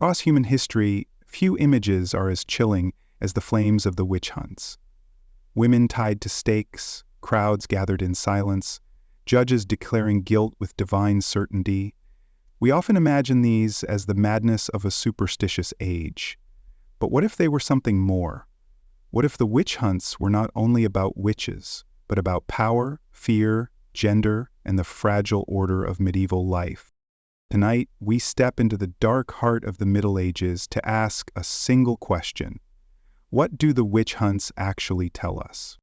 Across human history, few images are as chilling as the flames of the witch hunts. Women tied to stakes, crowds gathered in silence, judges declaring guilt with divine certainty. We often imagine these as the madness of a superstitious age. But what if they were something more? What if the witch hunts were not only about witches, but about power, fear, gender, and the fragile order of medieval life? Tonight, we step into the dark heart of the Middle Ages to ask a single question. What do the witch hunts actually tell us?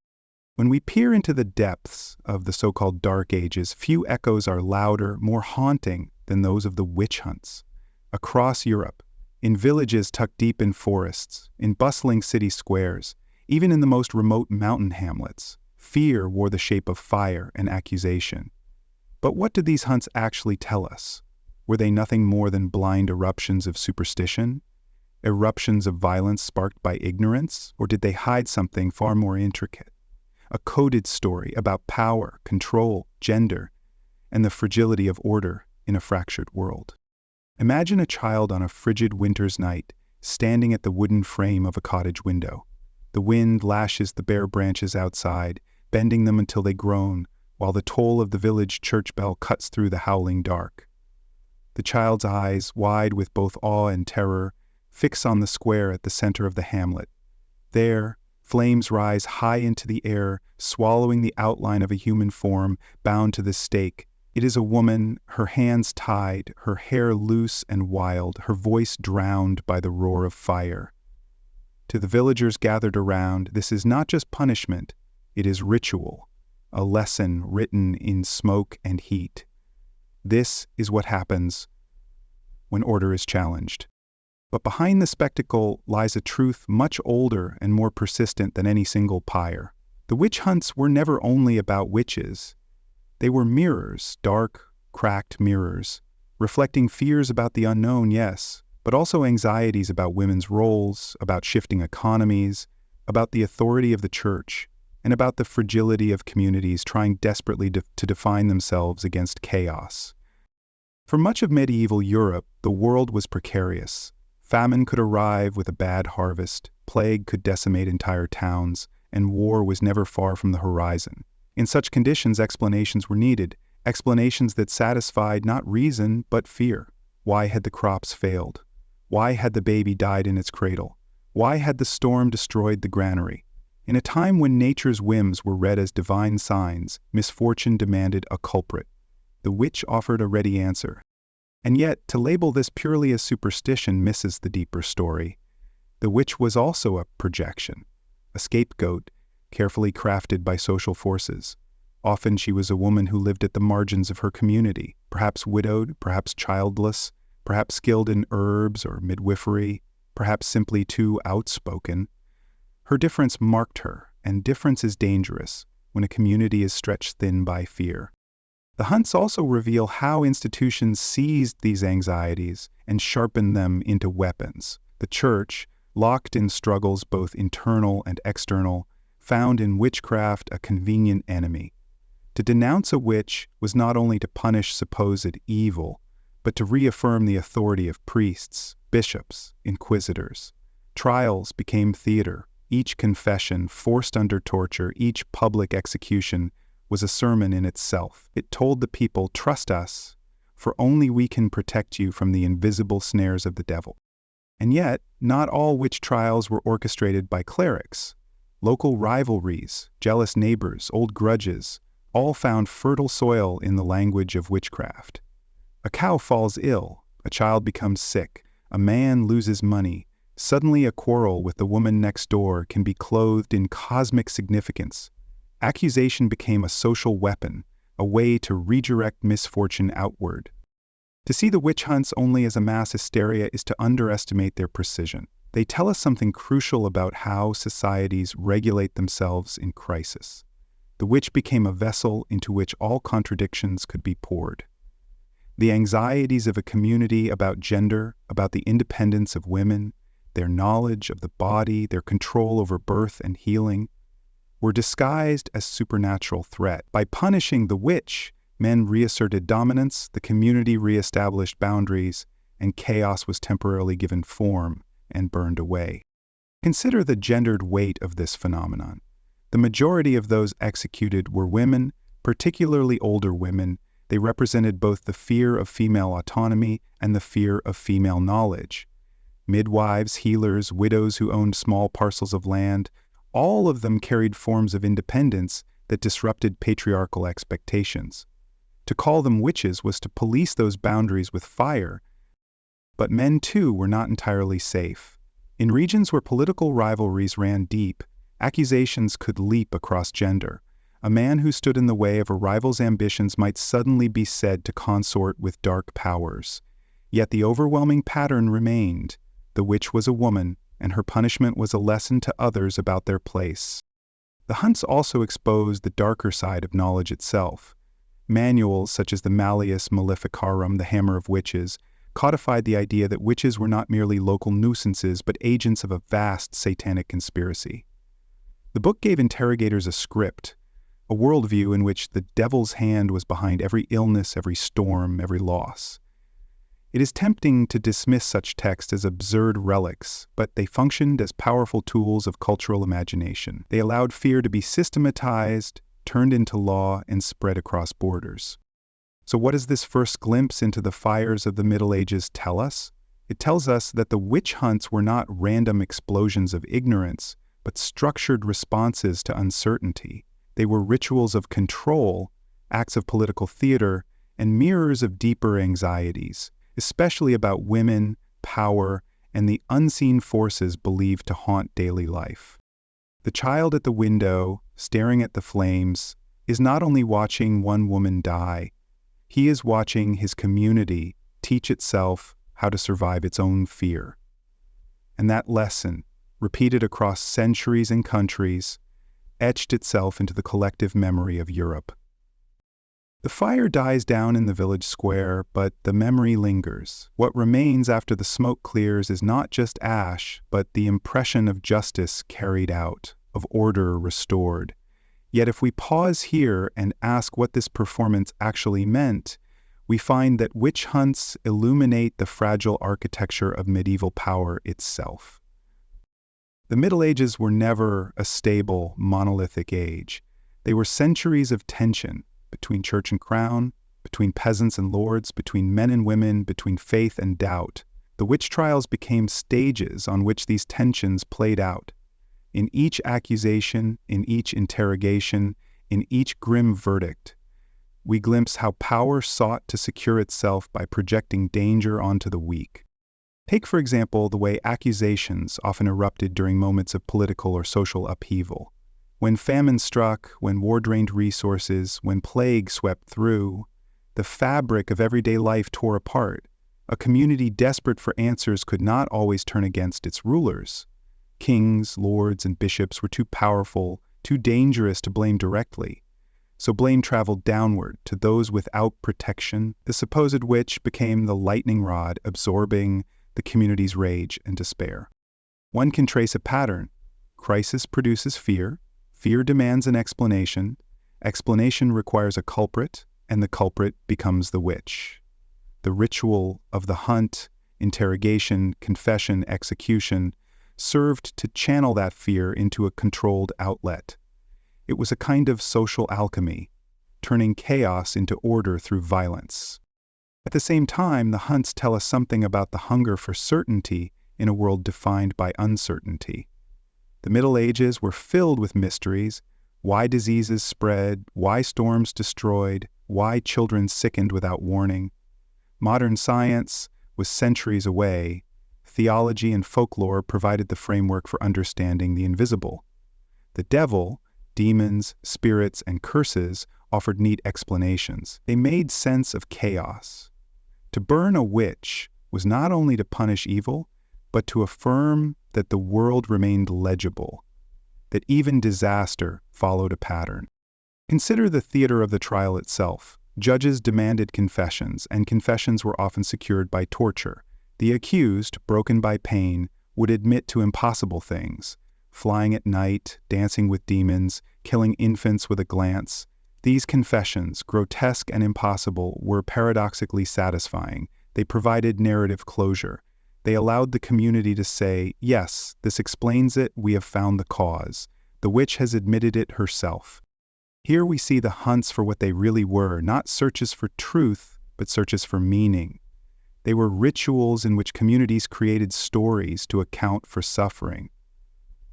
When we peer into the depths of the so-called Dark Ages, few echoes are louder, more haunting than those of the witch hunts. Across Europe, in villages tucked deep in forests, in bustling city squares, even in the most remote mountain hamlets, fear wore the shape of fire and accusation. But what did these hunts actually tell us? Were they nothing more than blind eruptions of superstition? Eruptions of violence sparked by ignorance? Or did they hide something far more intricate? A coded story about power, control, gender, and the fragility of order in a fractured world. Imagine a child on a frigid winter's night, standing at the wooden frame of a cottage window. The wind lashes the bare branches outside, bending them until they groan, while the toll of the village church bell cuts through the howling dark. The child's eyes, wide with both awe and terror, fix on the square at the center of the hamlet. There, flames rise high into the air, swallowing the outline of a human form bound to the stake. It is a woman, her hands tied, her hair loose and wild, her voice drowned by the roar of fire. To the villagers gathered around, this is not just punishment, it is ritual, a lesson written in smoke and heat. This is what happens when order is challenged. But behind the spectacle lies a truth much older and more persistent than any single pyre. The witch hunts were never only about witches. They were mirrors, dark, cracked mirrors, reflecting fears about the unknown, yes, but also anxieties about women's roles, about shifting economies, about the authority of the church, and about the fragility of communities trying desperately to define themselves against chaos. For much of medieval Europe, the world was precarious. Famine could arrive with a bad harvest, plague could decimate entire towns, and war was never far from the horizon. In such conditions, explanations were needed, explanations that satisfied not reason but fear. Why had the crops failed? Why had the baby died in its cradle? Why had the storm destroyed the granary? In a time when nature's whims were read as divine signs, misfortune demanded a culprit. The witch offered a ready answer. And yet, to label this purely as superstition misses the deeper story. The witch was also a projection, a scapegoat, carefully crafted by social forces. Often she was a woman who lived at the margins of her community, perhaps widowed, perhaps childless, perhaps skilled in herbs or midwifery, perhaps simply too outspoken. Her difference marked her, and difference is dangerous when a community is stretched thin by fear. The hunts also reveal how institutions seized these anxieties and sharpened them into weapons. The church, locked in struggles both internal and external, found in witchcraft a convenient enemy. To denounce a witch was not only to punish supposed evil, but to reaffirm the authority of priests, bishops, inquisitors. Trials became theater. Each confession, forced under torture, each public execution was a sermon in itself. It told the people, trust us, for only we can protect you from the invisible snares of the devil. And yet, not all witch trials were orchestrated by clerics. Local rivalries, jealous neighbors, old grudges, all found fertile soil in the language of witchcraft. A cow falls ill, a child becomes sick, a man loses money. Suddenly a quarrel with the woman next door can be clothed in cosmic significance. Accusation became a social weapon, a way to redirect misfortune outward. To see the witch hunts only as a mass hysteria is to underestimate their precision. They tell us something crucial about how societies regulate themselves in crisis. The witch became a vessel into which all contradictions could be poured. The anxieties of a community about gender, about the independence of women, their knowledge of the body, their control over birth and healing, were disguised as supernatural threat. By punishing the witch, men reasserted dominance, the community reestablished boundaries, and chaos was temporarily given form and burned away. Consider the gendered weight of this phenomenon. The majority of those executed were women, particularly older women. They represented both the fear of female autonomy and the fear of female knowledge. Midwives, healers, widows who owned small parcels of land, all of them carried forms of independence that disrupted patriarchal expectations. To call them witches was to police those boundaries with fire. But men, too, were not entirely safe. In regions where political rivalries ran deep, accusations could leap across gender. A man who stood in the way of a rival's ambitions might suddenly be said to consort with dark powers. Yet the overwhelming pattern remained. The witch was a woman, and her punishment was a lesson to others about their place. The hunts also exposed the darker side of knowledge itself. Manuals such as the Malleus Maleficarum, the Hammer of Witches, codified the idea that witches were not merely local nuisances but agents of a vast satanic conspiracy. The book gave interrogators a script, a worldview in which the devil's hand was behind every illness, every storm, every loss. It is tempting to dismiss such texts as absurd relics, but they functioned as powerful tools of cultural imagination. They allowed fear to be systematized, turned into law, and spread across borders. So what does this first glimpse into the fires of the Middle Ages tell us? It tells us that the witch hunts were not random explosions of ignorance, but structured responses to uncertainty. They were rituals of control, acts of political theater, and mirrors of deeper anxieties, especially about women, power, and the unseen forces believed to haunt daily life. The child at the window, staring at the flames, is not only watching one woman die, he is watching his community teach itself how to survive its own fear. And that lesson, repeated across centuries and countries, etched itself into the collective memory of Europe. The fire dies down in the village square, but the memory lingers. What remains after the smoke clears is not just ash, but the impression of justice carried out, of order restored. Yet if we pause here and ask what this performance actually meant, we find that witch hunts illuminate the fragile architecture of medieval power itself. The Middle Ages were never a stable, monolithic age. They were centuries of tension between church and crown, between peasants and lords, between men and women, between faith and doubt. The witch trials became stages on which these tensions played out. In each accusation, in each interrogation, in each grim verdict, we glimpse how power sought to secure itself by projecting danger onto the weak. Take, for example, the way accusations often erupted during moments of political or social upheaval. When famine struck, when war drained resources, when plague swept through, the fabric of everyday life tore apart. A community desperate for answers could not always turn against its rulers. Kings, lords, and bishops were too powerful, too dangerous to blame directly. So blame traveled downward to those without protection. The supposed witch became the lightning rod absorbing the community's rage and despair. One can trace a pattern. Crisis produces fear. Fear demands an explanation. Explanation requires a culprit, and the culprit becomes the witch. The ritual of the hunt, interrogation, confession, execution served to channel that fear into a controlled outlet. It was a kind of social alchemy, turning chaos into order through violence. At the same time, the hunts tell us something about the hunger for certainty in a world defined by uncertainty. The Middle Ages were filled with mysteries: why diseases spread, why storms destroyed, why children sickened without warning. Modern science was centuries away. Theology and folklore provided the framework for understanding the invisible. The devil, demons, spirits, and curses offered neat explanations. They made sense of chaos. To burn a witch was not only to punish evil, but to affirm that the world remained legible, that even disaster followed a pattern. Consider the theater of the trial itself. Judges demanded confessions, and confessions were often secured by torture. The accused, broken by pain, would admit to impossible things: flying at night, dancing with demons, killing infants with a glance. These confessions, grotesque and impossible, were paradoxically satisfying. They provided narrative closure. They allowed the community to say, yes, this explains it, we have found the cause. The witch has admitted it herself. Here we see the hunts for what they really were, not searches for truth, but searches for meaning. They were rituals in which communities created stories to account for suffering.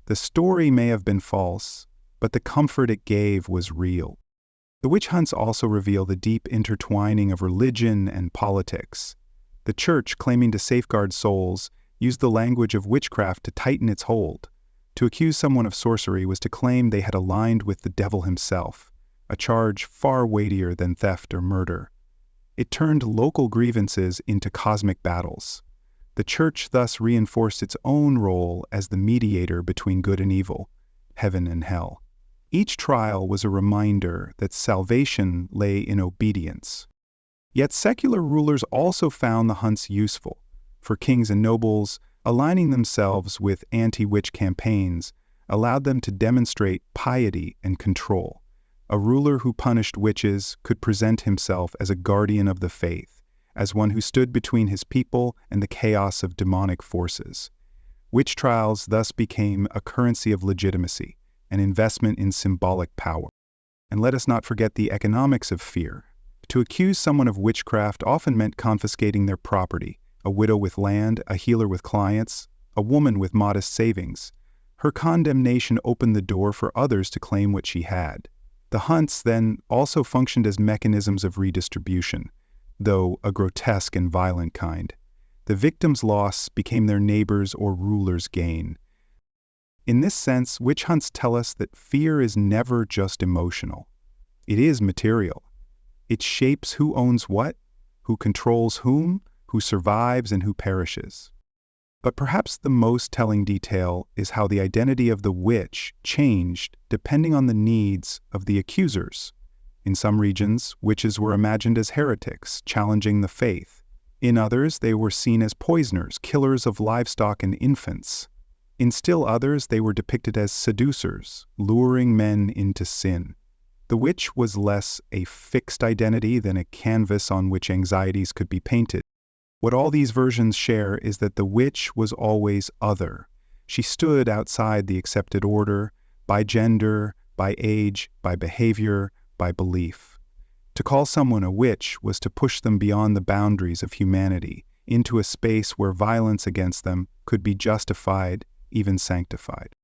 The story may have been false, but the comfort it gave was real. The witch hunts also reveal the deep intertwining of religion and politics. The church, claiming to safeguard souls, used the language of witchcraft to tighten its hold. To accuse someone of sorcery was to claim they had aligned with the devil himself, a charge far weightier than theft or murder. It turned local grievances into cosmic battles. The church thus reinforced its own role as the mediator between good and evil, heaven and hell. Each trial was a reminder that salvation lay in obedience. Yet secular rulers also found the hunts useful. For kings and nobles, aligning themselves with anti-witch campaigns allowed them to demonstrate piety and control. A ruler who punished witches could present himself as a guardian of the faith, as one who stood between his people and the chaos of demonic forces. Witch trials thus became a currency of legitimacy, an investment in symbolic power. And let us not forget the economics of fear. To accuse someone of witchcraft often meant confiscating their property, a widow with land, a healer with clients, a woman with modest savings. Her condemnation opened the door for others to claim what she had. The hunts then also functioned as mechanisms of redistribution, though a grotesque and violent kind. The victim's loss became their neighbor's or ruler's gain. In this sense, witch hunts tell us that fear is never just emotional. It is material. It shapes who owns what, who controls whom, who survives and who perishes. But perhaps the most telling detail is how the identity of the witch changed depending on the needs of the accusers. In some regions, witches were imagined as heretics, challenging the faith. In others, they were seen as poisoners, killers of livestock and infants. In still others, they were depicted as seducers, luring men into sin. The witch was less a fixed identity than a canvas on which anxieties could be painted. What all these versions share is that the witch was always other. She stood outside the accepted order, by gender, by age, by behavior, by belief. To call someone a witch was to push them beyond the boundaries of humanity, into a space where violence against them could be justified, even sanctified.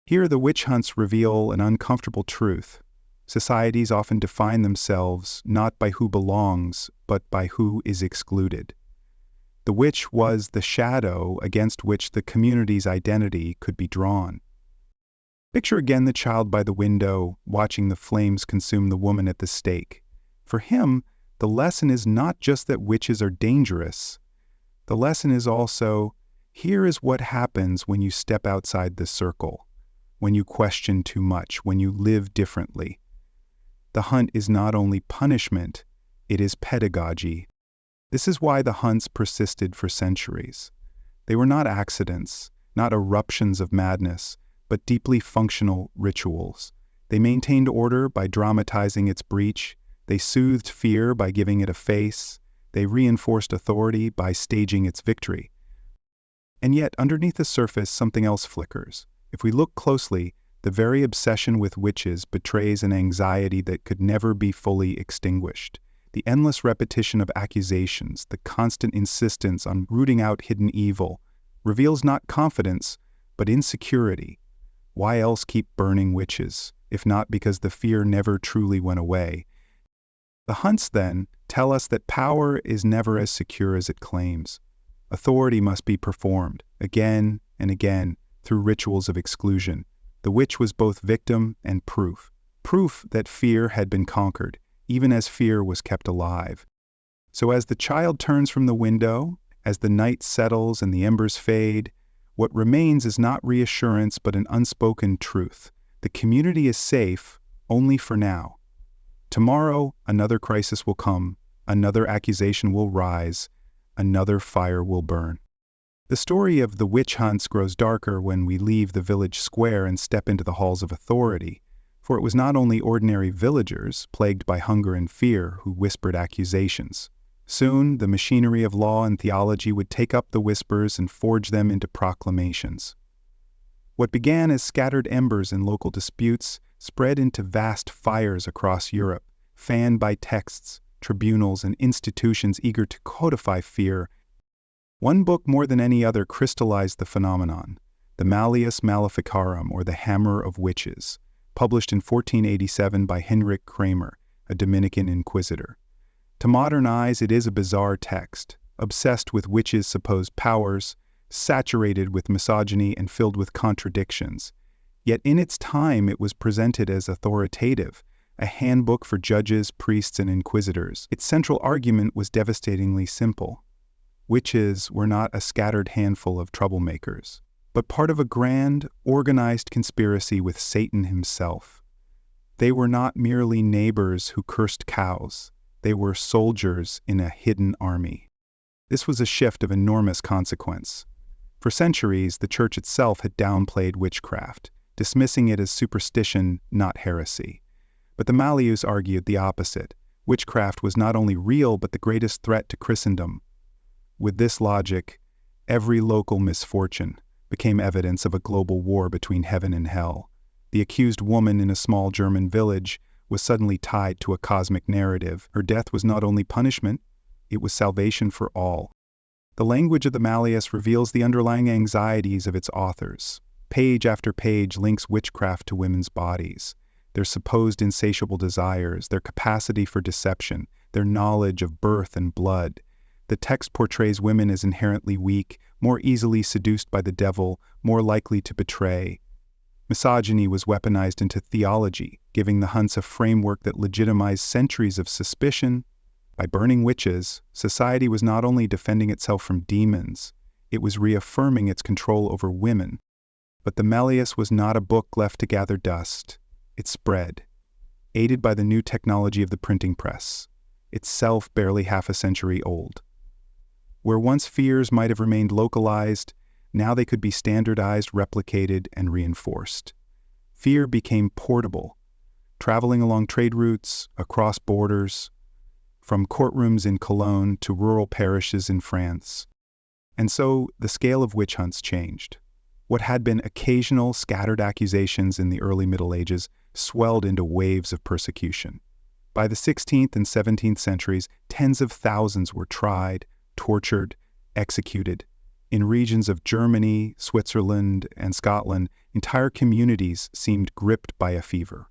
Here the witch hunts reveal an uncomfortable truth. Societies often define themselves not by who belongs, but by who is excluded. The witch was the shadow against which the community's identity could be drawn. Picture again the child by the window, watching the flames consume the woman at the stake. For him, the lesson is not just that witches are dangerous. The lesson is also, here is what happens when you step outside the circle, when you question too much, when you live differently. The hunt is not only punishment, it is pedagogy. This is why the hunts persisted for centuries. They were not accidents, not eruptions of madness, but deeply functional rituals. They maintained order by dramatizing its breach. They soothed fear by giving it a face. They reinforced authority by staging its victory. And yet, underneath the surface, something else flickers. If we look closely, the very obsession with witches betrays an anxiety that could never be fully extinguished. The endless repetition of accusations, the constant insistence on rooting out hidden evil, reveals not confidence, but insecurity. Why else keep burning witches, if not because the fear never truly went away? The hunts, then, tell us that power is never as secure as it claims. Authority must be performed, again and again, through rituals of exclusion. The witch was both victim and proof that fear had been conquered, even as fear was kept alive. So as the child turns from the window, as the night settles and the embers fade, what remains is not reassurance but an unspoken truth. The community is safe only for now. Tomorrow, another crisis will come, another accusation will rise, another fire will burn. The story of the witch hunts grows darker when we leave the village square and step into the halls of authority. For it was not only ordinary villagers, plagued by hunger and fear, who whispered accusations. Soon, the machinery of law and theology would take up the whispers and forge them into proclamations. What began as scattered embers in local disputes spread into vast fires across Europe, fanned by texts, tribunals, and institutions eager to codify fear. One book more than any other crystallized the phenomenon, the Malleus Maleficarum, or the Hammer of Witches, published in 1487 by Henrik Kramer, a Dominican inquisitor. To modern eyes, it is a bizarre text, obsessed with witches' supposed powers, saturated with misogyny and filled with contradictions. Yet in its time it was presented as authoritative, a handbook for judges, priests, and inquisitors. Its central argument was devastatingly simple. Witches were not a scattered handful of troublemakers, but part of a grand, organized conspiracy with Satan himself. They were not merely neighbors who cursed cows. They were soldiers in a hidden army. This was a shift of enormous consequence. For centuries, the Church itself had downplayed witchcraft, dismissing it as superstition, not heresy. But the Malleus argued the opposite. Witchcraft was not only real, but the greatest threat to Christendom. With this logic, every local misfortune became evidence of a global war between heaven and hell. The accused woman in a small German village was suddenly tied to a cosmic narrative. Her death was not only punishment, it was salvation for all. The language of the Malleus reveals the underlying anxieties of its authors. Page after page links witchcraft to women's bodies, their supposed insatiable desires, their capacity for deception, their knowledge of birth and blood. The text portrays women as inherently weak, more easily seduced by the devil, more likely to betray. Misogyny was weaponized into theology, giving the Hunts a framework that legitimized centuries of suspicion. By burning witches, society was not only defending itself from demons, it was reaffirming its control over women. But the Malleus was not a book left to gather dust. It spread, aided by the new technology of the printing press, itself barely half a century old. Where once fears might have remained localized, now they could be standardized, replicated, and reinforced. Fear became portable, traveling along trade routes, across borders, from courtrooms in Cologne to rural parishes in France. And so the scale of witch hunts changed. What had been occasional, scattered accusations in the early Middle Ages swelled into waves of persecution. By the 16th and 17th centuries, tens of thousands were tried, tortured, executed. In regions of Germany, Switzerland, and Scotland, entire communities seemed gripped by a fever.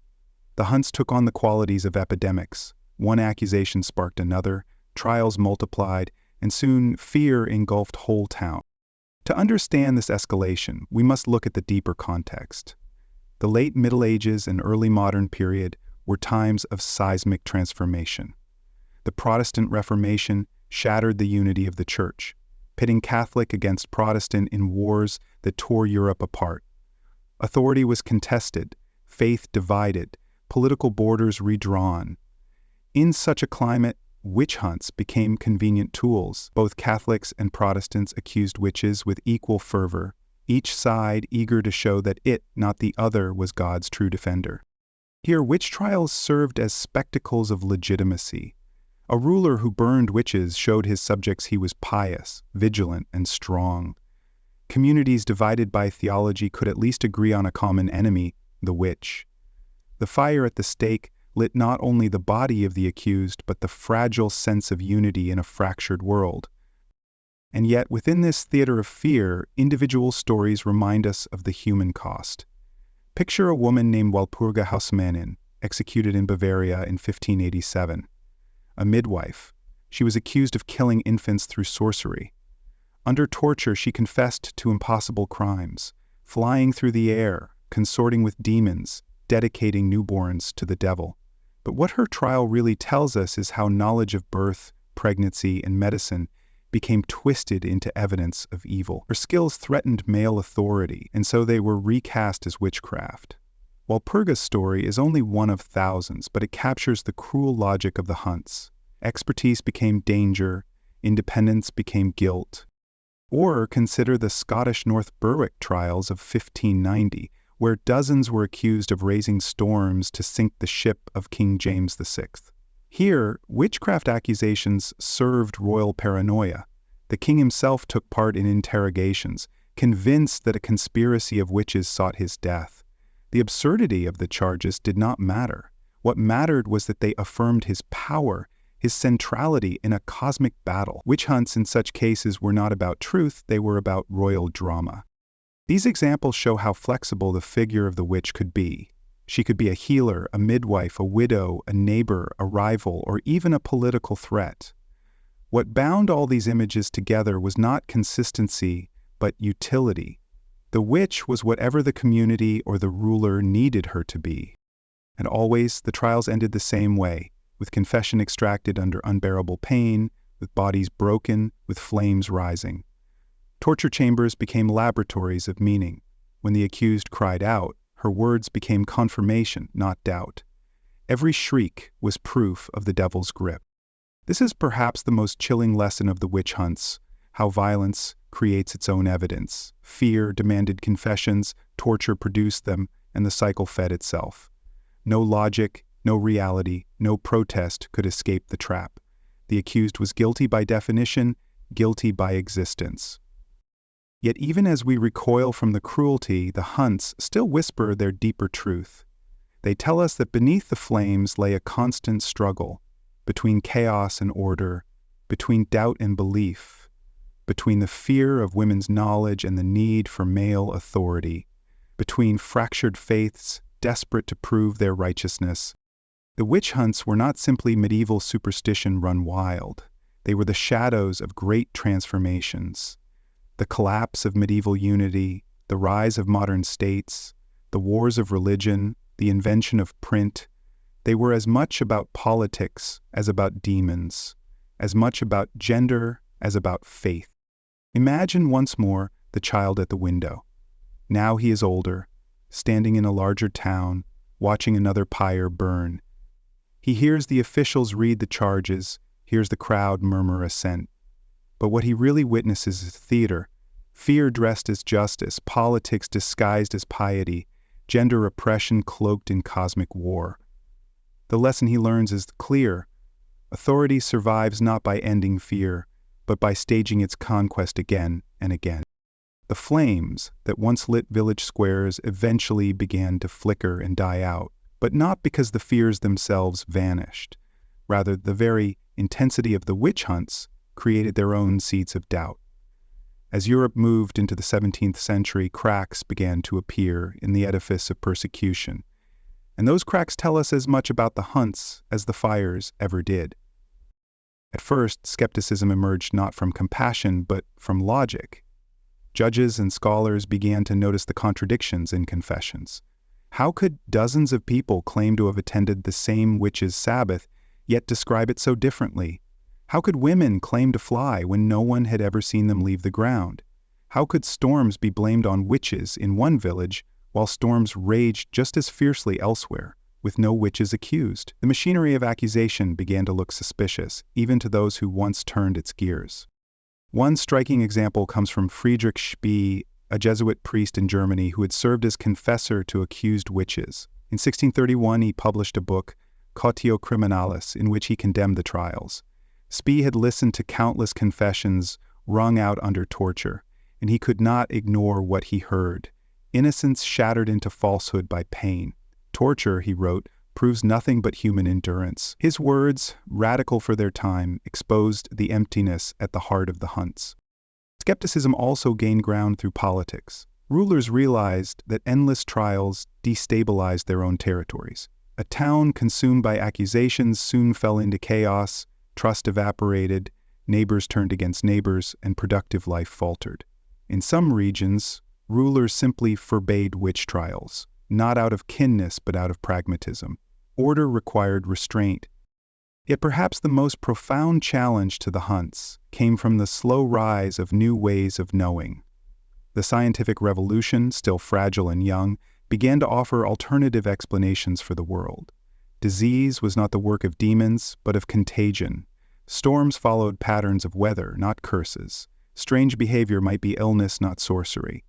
The hunts took on the qualities of epidemics. One accusation sparked another, trials multiplied, and soon fear engulfed whole towns. To understand this escalation, we must look at the deeper context. The late Middle Ages and early modern period were times of seismic transformation. The Protestant Reformation shattered the unity of the Church, pitting Catholic against Protestant in wars that tore Europe apart. Authority was contested, faith divided, political borders redrawn. In such a climate, witch hunts became convenient tools. Both Catholics and Protestants accused witches with equal fervor, each side eager to show that it, not the other, was God's true defender. Here, witch trials served as spectacles of legitimacy. A ruler who burned witches showed his subjects he was pious, vigilant, and strong. Communities divided by theology could at least agree on a common enemy, the witch. The fire at the stake lit not only the body of the accused, but the fragile sense of unity in a fractured world. And yet, within this theater of fear, individual stories remind us of the human cost. Picture a woman named Walpurga Hausmannin, executed in Bavaria in 1587. A midwife, she was accused of killing infants through sorcery. Under torture, she confessed to impossible crimes, flying through the air, consorting with demons, dedicating newborns to the devil. But what her trial really tells us is how knowledge of birth, pregnancy, and medicine became twisted into evidence of evil. Her skills threatened male authority, and so they were recast as witchcraft. Walpurga's story is only one of thousands, but it captures the cruel logic of the hunts. Expertise became danger, independence became guilt. Or consider the Scottish North Berwick trials of 1590, where dozens were accused of raising storms to sink the ship of King James VI. Here, witchcraft accusations served royal paranoia. The king himself took part in interrogations, convinced that a conspiracy of witches sought his death. The absurdity of the charges did not matter. What mattered was that they affirmed his power, his centrality in a cosmic battle. Witch hunts in such cases were not about truth, they were about royal drama. These examples show how flexible the figure of the witch could be. She could be a healer, a midwife, a widow, a neighbor, a rival, or even a political threat. What bound all these images together was not consistency, but utility. The witch was whatever the community or the ruler needed her to be. And always, the trials ended the same way, with confession extracted under unbearable pain, with bodies broken, with flames rising. Torture chambers became laboratories of meaning. When the accused cried out, her words became confirmation, not doubt. Every shriek was proof of the devil's grip. This is perhaps the most chilling lesson of the witch hunts, how violence creates its own evidence. Fear demanded confessions, torture produced them, and the cycle fed itself. No logic, no reality, no protest could escape the trap. The accused was guilty by definition, guilty by existence. Yet even as we recoil from the cruelty, the hunts still whisper their deeper truth. They tell us that beneath the flames lay a constant struggle, between chaos and order, between doubt and belief, between the fear of women's knowledge and the need for male authority, between fractured faiths desperate to prove their righteousness. The witch hunts were not simply medieval superstition run wild. They were the shadows of great transformations. The collapse of medieval unity, the rise of modern states, the wars of religion, the invention of print, they were as much about politics as about demons, as much about gender as about faith. Imagine once more the child at the window. Now he is older, standing in a larger town, watching another pyre burn. He hears the officials read the charges, hears the crowd murmur assent. But what he really witnesses is theater, fear dressed as justice, politics disguised as piety, gender oppression cloaked in cosmic war. The lesson he learns is clear. Authority survives not by ending fear, but by staging its conquest again and again. The flames that once lit village squares eventually began to flicker and die out, but not because the fears themselves vanished. Rather, the very intensity of the witch hunts created their own seeds of doubt. As Europe moved into the 17th century, cracks began to appear in the edifice of persecution. And those cracks tell us as much about the hunts as the fires ever did. At first, skepticism emerged not from compassion, but from logic. Judges and scholars began to notice the contradictions in confessions. How could dozens of people claim to have attended the same witch's Sabbath, yet describe it so differently? How could women claim to fly when no one had ever seen them leave the ground? How could storms be blamed on witches in one village, while storms raged just as fiercely elsewhere, with no witches accused? The machinery of accusation began to look suspicious, even to those who once turned its gears. One striking example comes from Friedrich Spee, a Jesuit priest in Germany who had served as confessor to accused witches. In 1631, he published a book, Cautio Criminalis, in which he condemned the trials. Spee had listened to countless confessions wrung out under torture, and he could not ignore what he heard. Innocence shattered into falsehood by pain. Torture, he wrote, proves nothing but human endurance. His words, radical for their time, exposed the emptiness at the heart of the hunts. Skepticism also gained ground through politics. Rulers realized that endless trials destabilized their own territories. A town consumed by accusations soon fell into chaos, trust evaporated, neighbors turned against neighbors, and productive life faltered. In some regions, rulers simply forbade witch trials, not out of kinness but out of pragmatism. Order required restraint. Yet perhaps the most profound challenge to the hunts came from the slow rise of new ways of knowing. The scientific revolution, still fragile and young, began to offer alternative explanations for the world. Disease was not the work of demons, but of contagion. Storms followed patterns of weather, not curses. Strange behavior might be illness, not sorcery.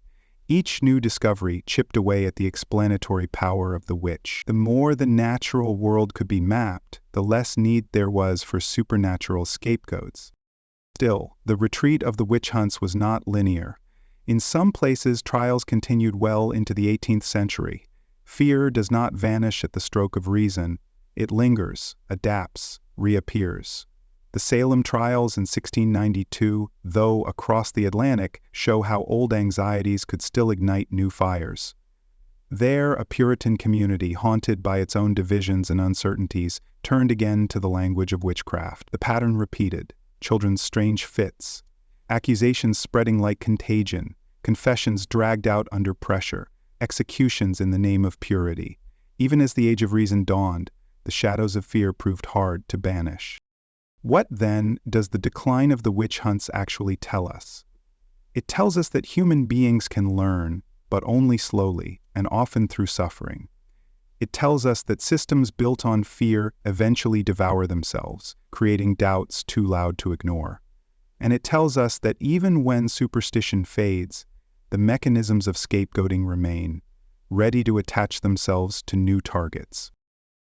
Each new discovery chipped away at the explanatory power of the witch. The more the natural world could be mapped, the less need there was for supernatural scapegoats. Still, the retreat of the witch hunts was not linear. In some places, trials continued well into the 18th century. Fear does not vanish at the stroke of reason. It lingers, adapts, reappears. The Salem trials in 1692, though across the Atlantic, show how old anxieties could still ignite new fires. There, a Puritan community, haunted by its own divisions and uncertainties, turned again to the language of witchcraft. The pattern repeated: children's strange fits, accusations spreading like contagion, confessions dragged out under pressure, executions in the name of purity. Even as the age of reason dawned, the shadows of fear proved hard to banish. What, then, does the decline of the witch hunts actually tell us? It tells us that human beings can learn, but only slowly, and often through suffering. It tells us that systems built on fear eventually devour themselves, creating doubts too loud to ignore. And it tells us that even when superstition fades, the mechanisms of scapegoating remain, ready to attach themselves to new targets.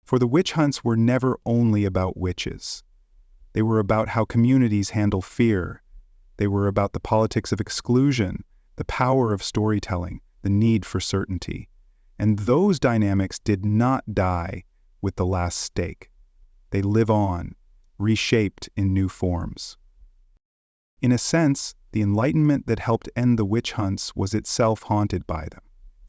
For the witch hunts were never only about witches. They were about how communities handle fear. They were about the politics of exclusion, the power of storytelling, the need for certainty. And those dynamics did not die with the last stake. They live on, reshaped in new forms. In a sense, the Enlightenment that helped end the witch hunts was itself haunted by them.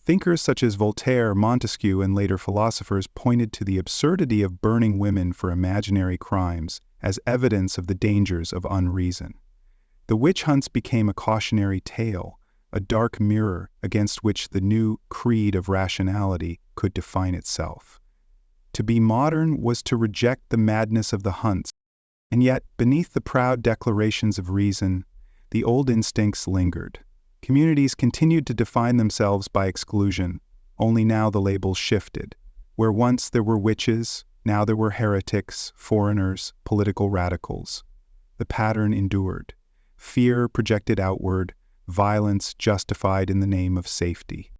Thinkers such as Voltaire, Montesquieu, and later philosophers pointed to the absurdity of burning women for imaginary crimes as evidence of the dangers of unreason. The witch hunts became a cautionary tale, a dark mirror against which the new creed of rationality could define itself. To be modern was to reject the madness of the hunts, and yet, beneath the proud declarations of reason, the old instincts lingered. Communities continued to define themselves by exclusion, only now the labels shifted. Where once there were witches, now there were heretics, foreigners, political radicals. The pattern endured. Fear projected outward, violence justified in the name of safety.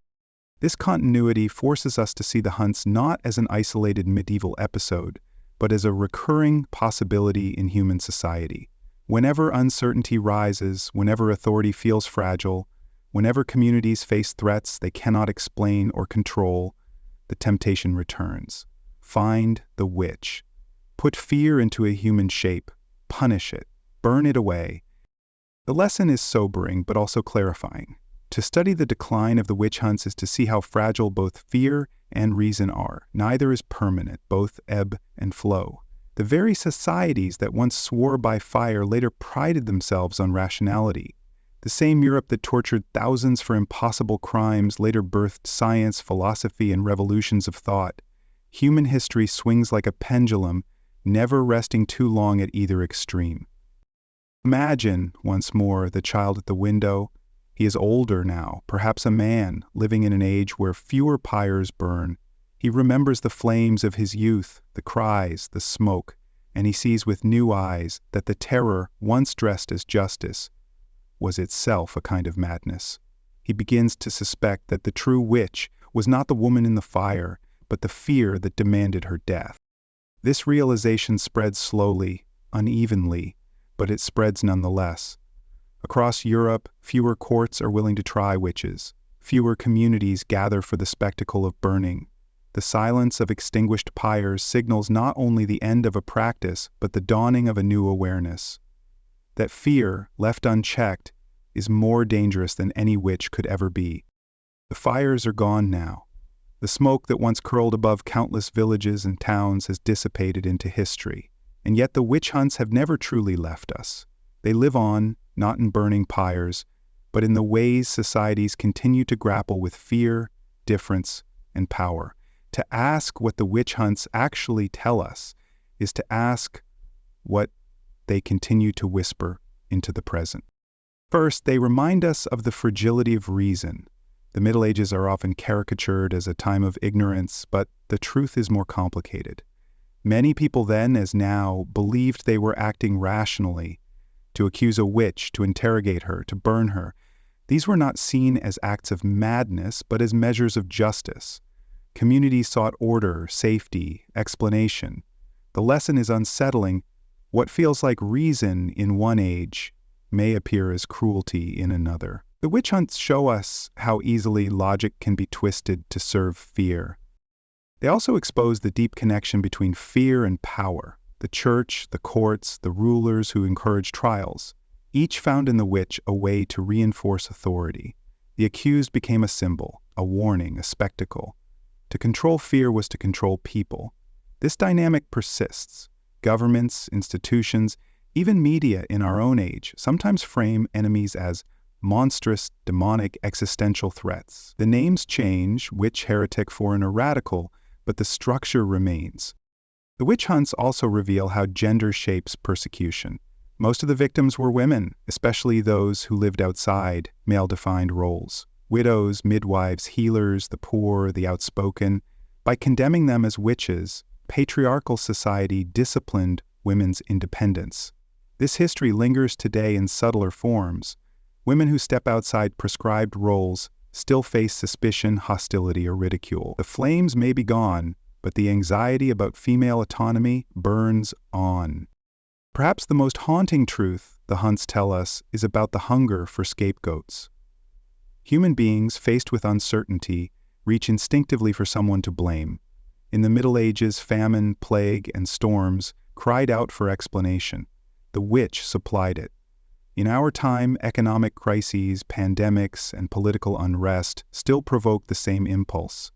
This continuity forces us to see the hunts not as an isolated medieval episode, but as a recurring possibility in human society. Whenever uncertainty rises, whenever authority feels fragile, whenever communities face threats they cannot explain or control, the temptation returns. Find the witch. Put fear into a human shape. Punish it. Burn it away. The lesson is sobering but also clarifying. To study the decline of the witch hunts is to see how fragile both fear and reason are. Neither is permanent, both ebb and flow. The very societies that once swore by fire later prided themselves on rationality. The same Europe that tortured thousands for impossible crimes later birthed science, philosophy, and revolutions of thought. Human history swings like a pendulum, never resting too long at either extreme. Imagine, once more, the child at the window. He is older now, perhaps a man, living in an age where fewer pyres burn. He remembers the flames of his youth, the cries, the smoke, and he sees with new eyes that the terror, once dressed as justice, was itself a kind of madness. He begins to suspect that the true witch was not the woman in the fire, but the fear that demanded her death. This realization spreads slowly, unevenly, but it spreads nonetheless. Across Europe, fewer courts are willing to try witches. Fewer communities gather for the spectacle of burning. The silence of extinguished pyres signals not only the end of a practice, but the dawning of a new awareness. That fear, left unchecked, is more dangerous than any witch could ever be. The fires are gone now. The smoke that once curled above countless villages and towns has dissipated into history. And yet the witch hunts have never truly left us. They live on, not in burning pyres, but in the ways societies continue to grapple with fear, difference, and power. To ask what the witch hunts actually tell us is to ask what they continue to whisper into the present. First, they remind us of the fragility of reason. The Middle Ages are often caricatured as a time of ignorance, but the truth is more complicated. Many people then, as now, believed they were acting rationally. To accuse a witch, to interrogate her, to burn her, These were not seen as acts of madness, but as measures of justice. Communities sought order, safety, explanation. The lesson is unsettling. What feels like reason in one age may appear as cruelty in another. The witch hunts show us how easily logic can be twisted to serve fear. They also expose the deep connection between fear and power. The church, the courts, the rulers who encourage trials. Each found in the witch a way to reinforce authority. The accused became a symbol, a warning, a spectacle. To control fear was to control people. This dynamic persists. Governments, institutions, even media in our own age sometimes frame enemies as monstrous, demonic, existential threats. The names change, witch, heretic, foreigner, radical, but the structure remains. The witch hunts also reveal how gender shapes persecution. Most of the victims were women, especially those who lived outside male-defined roles. Widows, midwives, healers, the poor, the outspoken. By condemning them as witches, patriarchal society disciplined women's independence. This history lingers today in subtler forms. Women who step outside prescribed roles still face suspicion, hostility, or ridicule. The flames may be gone, but the anxiety about female autonomy burns on. Perhaps the most haunting truth the hunts tell us is about the hunger for scapegoats. Human beings, faced with uncertainty, reach instinctively for someone to blame. In the Middle Ages, famine, plague, and storms cried out for explanation. The witch supplied it. In our time, economic crises, pandemics, and political unrest still provoke the same impulse.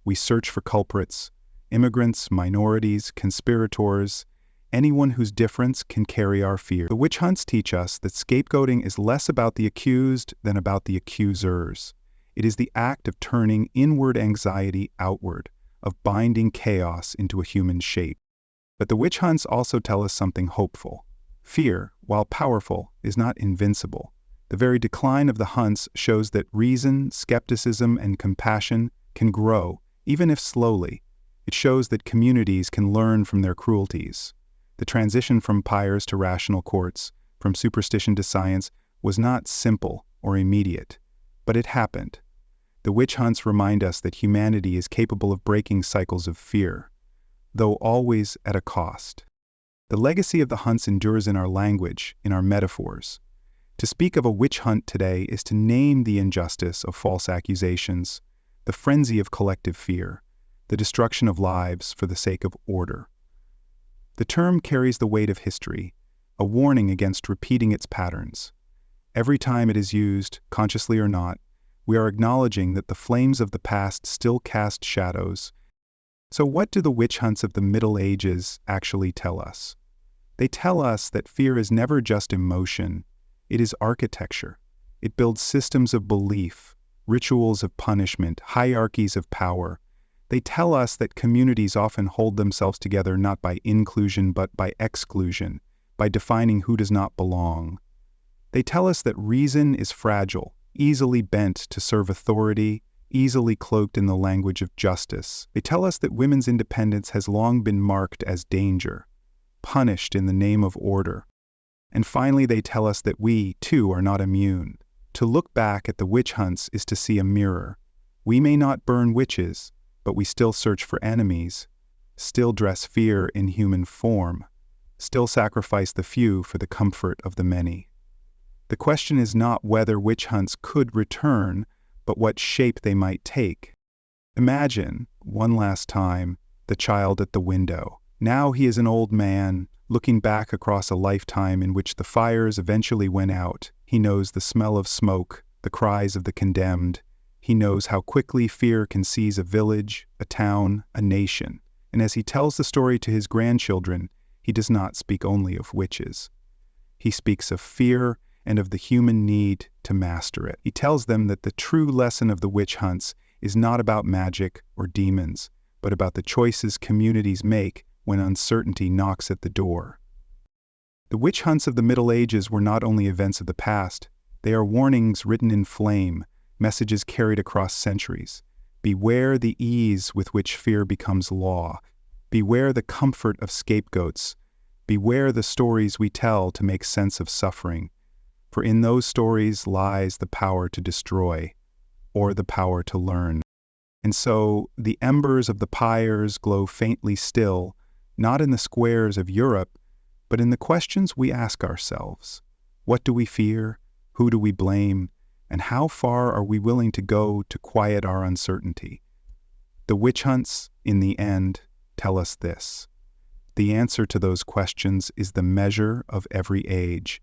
We search for culprits, immigrants, minorities, conspirators, anyone whose difference can carry our fear. The witch hunts teach us that scapegoating is less about the accused than about the accusers. It is the act of turning inward anxiety outward, of binding chaos into a human shape. But the witch hunts also tell us something hopeful. Fear, while powerful, is not invincible. The very decline of the hunts shows that reason, skepticism, and compassion can grow, even if slowly. It shows that communities can learn from their cruelties. The transition from pyres to rational courts, from superstition to science, was not simple or immediate, but it happened. The witch hunts remind us that humanity is capable of breaking cycles of fear, though always at a cost. The legacy of the hunts endures in our language, in our metaphors. To speak of a witch hunt today is to name the injustice of false accusations, the frenzy of collective fear, the destruction of lives for the sake of order. The term carries the weight of history, a warning against repeating its patterns. Every time it is used, consciously or not, we are acknowledging that the flames of the past still cast shadows. So what do the witch hunts of the Middle Ages actually tell us? They tell us that fear is never just emotion, it is architecture. It builds systems of belief, rituals of punishment, hierarchies of power. They tell us that communities often hold themselves together not by inclusion but by exclusion, by defining who does not belong. They tell us that reason is fragile, easily bent to serve authority, easily cloaked in the language of justice. They tell us that women's independence has long been marked as danger, punished in the name of order. And finally, they tell us that we, too, are not immune. To look back at the witch hunts is to see a mirror. We may not burn witches, but we still search for enemies, still dress fear in human form, still sacrifice the few for the comfort of the many. The question is not whether witch hunts could return, but what shape they might take. Imagine, one last time, the child at the window. Now he is an old man, looking back across a lifetime in which the fires eventually went out. He knows the smell of smoke, the cries of the condemned. He knows how quickly fear can seize a village, a town, a nation. And as he tells the story to his grandchildren, he does not speak only of witches. He speaks of fear and of the human need to master it. He tells them that the true lesson of the witch hunts is not about magic or demons, but about the choices communities make when uncertainty knocks at the door. The witch hunts of the Middle Ages were not only events of the past, they are warnings written in flame, messages carried across centuries. Beware the ease with which fear becomes law. Beware the comfort of scapegoats. Beware the stories we tell to make sense of suffering. For in those stories lies the power to destroy, or the power to learn. And so the embers of the pyres glow faintly still, not in the squares of Europe, but in the questions we ask ourselves. What do we fear? Who do we blame? And how far are we willing to go to quiet our uncertainty? The witch hunts, in the end, tell us this. The answer to those questions is the measure of every age,